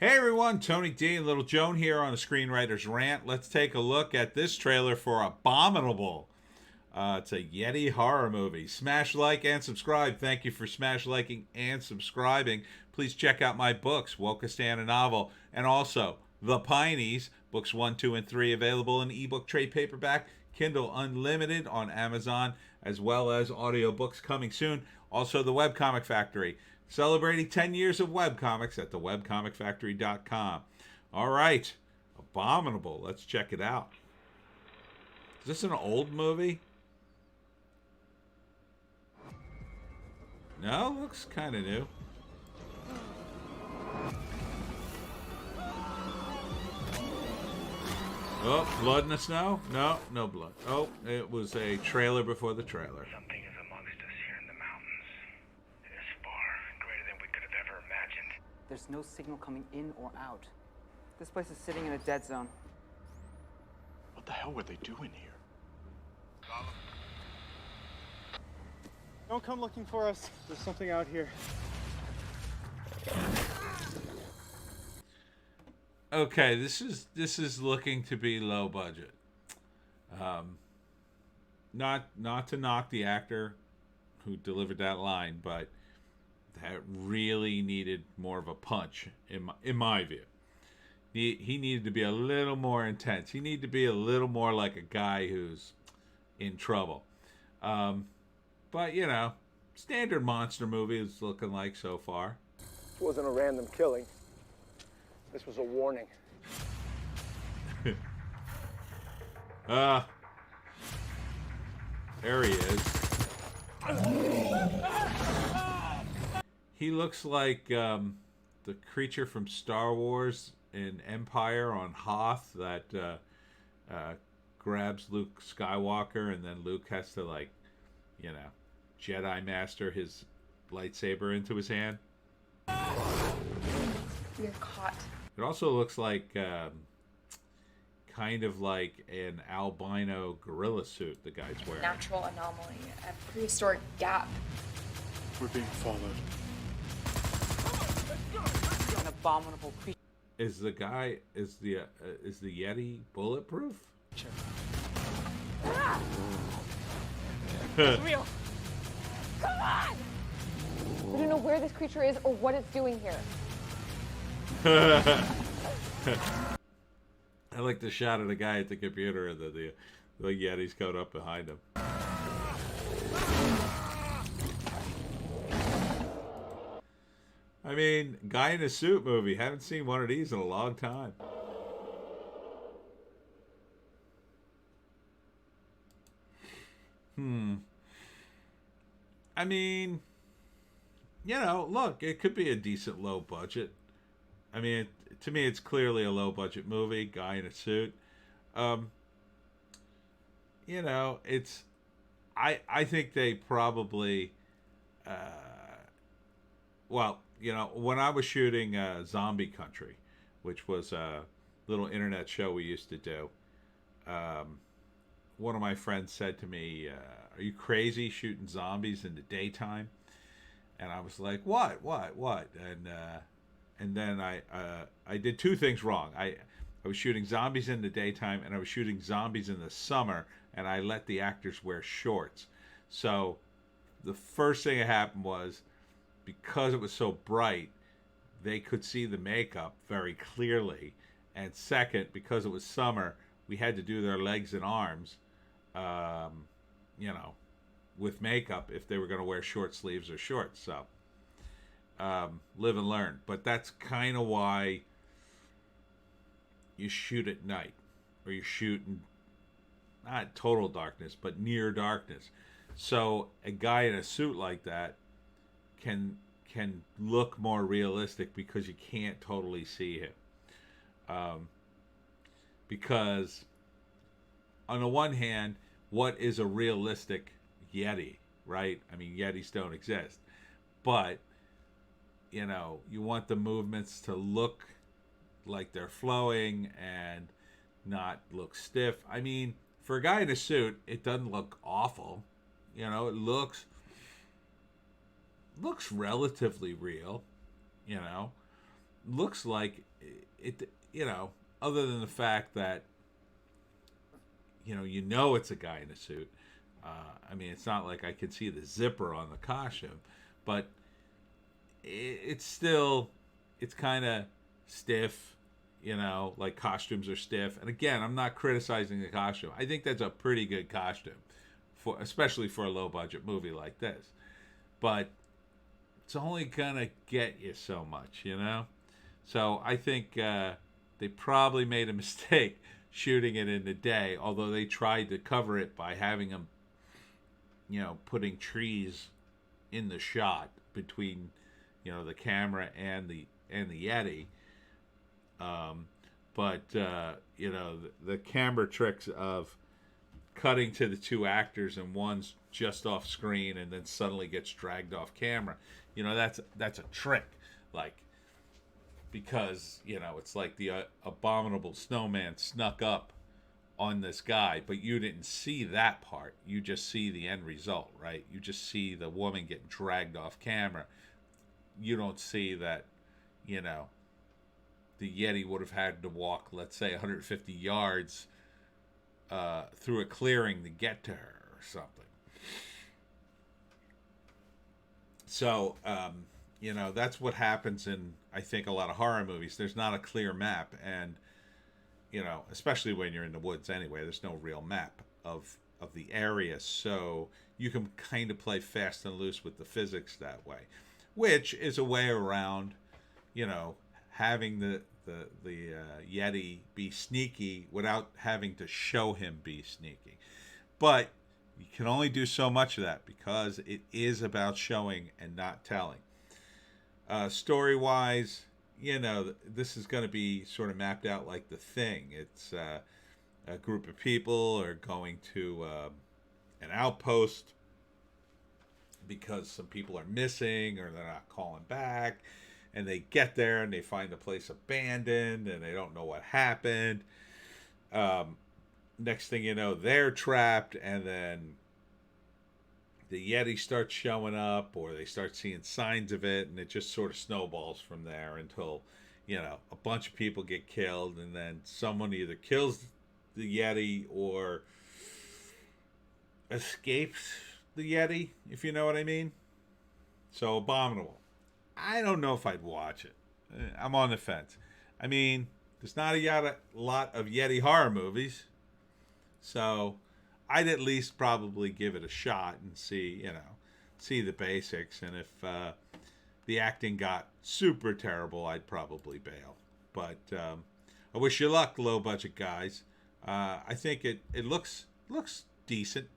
Hey everyone, Tony D and Little Joan here on the Screenwriter's Rant. Let's take a look at this trailer for Abominable. It's a Yeti horror movie. Smash like and subscribe. Thank you for smash liking and subscribing. Please check out my books, Wokistan a Novel, and also The Pineys, books 1, 2, and 3 available in ebook, trade paperback, Kindle Unlimited on Amazon, as well as audiobooks coming soon. Also, The Webcomic Factory, celebrating 10 years of webcomics at thewebcomicfactory.com. All right, Abominable. Let's check it out. Is this an old movie? No, looks kind of new. Oh, blood in the snow? No, no blood. Oh, it was a trailer before the trailer. Something is amongst us here in the mountains. It is far greater than we could have ever imagined. There's no signal coming in or out. This place is sitting in a dead zone. What the hell were they doing here? Don't come looking for us. There's something out here. Okay, this is looking to be low budget. Not to knock the actor who delivered that line, but that really needed more of a punch in my view. He needed to be a little more intense. He needed to be a little more like a guy who's in trouble. But you know, standard monster movie is looking like so far. This wasn't a random killing. This was a warning. There he is. He looks like the creature from Star Wars in Empire on Hoth that grabs Luke Skywalker, and then Luke has to, like, you know, Jedi Master his lightsaber into his hand. You're caught. It also looks like kind of like an albino gorilla suit the guy's wearing. Natural anomaly, a prehistoric gap. We're being followed. An abominable creature. Is the Yeti bulletproof? It's real. Come on! We don't know where this creature is or what it's doing here. I like the shot of the guy at the computer and the Yeti's coat up behind him. I mean, guy in a suit movie. Haven't seen one of these in a long time. I mean, you know, look, it could be a decent low budget. I mean, to me, it's clearly a low budget movie. Guy in a suit. You know, it's. I think they probably. Well, you know, when I was shooting Zombie Country, which was a little internet show we used to do, one of my friends said to me, "Are you crazy shooting zombies in the daytime?" And I was like, "What? And then I did two things wrong. I was shooting zombies in the daytime, and I was shooting zombies in the summer, and I let the actors wear shorts. So the first thing that happened was, because it was so bright, they could see the makeup very clearly. And second, because it was summer, we had to do their legs and arms, you know, with makeup if they were going to wear short sleeves or shorts. So live and learn. But that's kind of why you shoot at night, or you shoot in not total darkness, but near darkness. So a guy in a suit like that can look more realistic because you can't totally see him. Because on the one hand, what is a realistic Yeti, right? I mean, Yetis don't exist. But, you know, you want the movements to look like they're flowing and not look stiff. I mean, for a guy in a suit, it doesn't look awful. You know, it looks relatively real, you know. looks like it, other than the fact that, it's a guy in a suit. I mean, it's not like I can see the zipper on the costume, but it's still, it's kind of stiff, like costumes are stiff. And again, I'm not criticizing the costume. I think that's a pretty good costume, especially for a low budget movie like this. But it's only gonna get you so much, So I think they probably made a mistake shooting it in the day, although they tried to cover it by having them, putting trees in the shot between, the camera and the Yeti. But the camera tricks of cutting to the two actors and one's just off screen and then suddenly gets dragged off camera, that's a trick, like, because it's like the abominable snowman snuck up on this guy, but you didn't see that part. You just see the end result, right? You just see the woman get dragged off camera. You don't see that, the Yeti would have had to walk, let's say, 150 yards through a clearing to get to her or something. So, that's what happens in, I think, a lot of horror movies. There's not a clear map, and, especially when you're in the woods anyway, there's no real map of the area, so you can kind of play fast and loose with the physics that way, which is a way around, having the Yeti be sneaky without having to show him be sneaky. But you can only do so much of that because it is about showing and not telling. Story-wise, this is going to be sort of mapped out like The Thing. It's a group of people are going to an outpost because some people are missing or they're not calling back. And they get there and they find the place abandoned and they don't know what happened. Next thing you know, they're trapped, and then the Yeti starts showing up, or they start seeing signs of it, and it just sort of snowballs from there until, a bunch of people get killed, and then someone either kills the Yeti or escapes the Yeti, if you know what I mean. So, Abominable. I don't know if I'd watch it. I'm on the fence. I mean, there's not a lot of Yeti horror movies, so I'd at least probably give it a shot and see the basics. And if the acting got super terrible, I'd probably bail. But I wish you luck, low budget guys. I think it looks decent.